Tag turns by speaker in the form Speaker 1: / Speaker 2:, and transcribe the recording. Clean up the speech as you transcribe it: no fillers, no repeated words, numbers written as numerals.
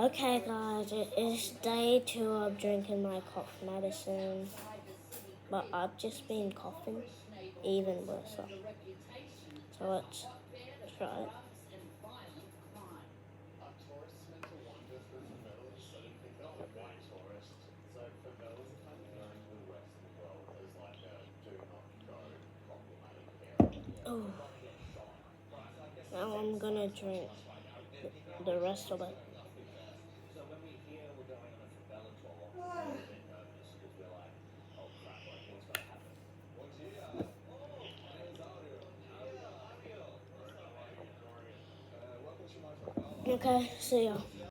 Speaker 1: Okay, guys, it is day 2 of drinking my cough medicine, but I've just been coughing even worse. So let's try it. Oh, now I'm gonna drink the rest of it. Okay, see ya.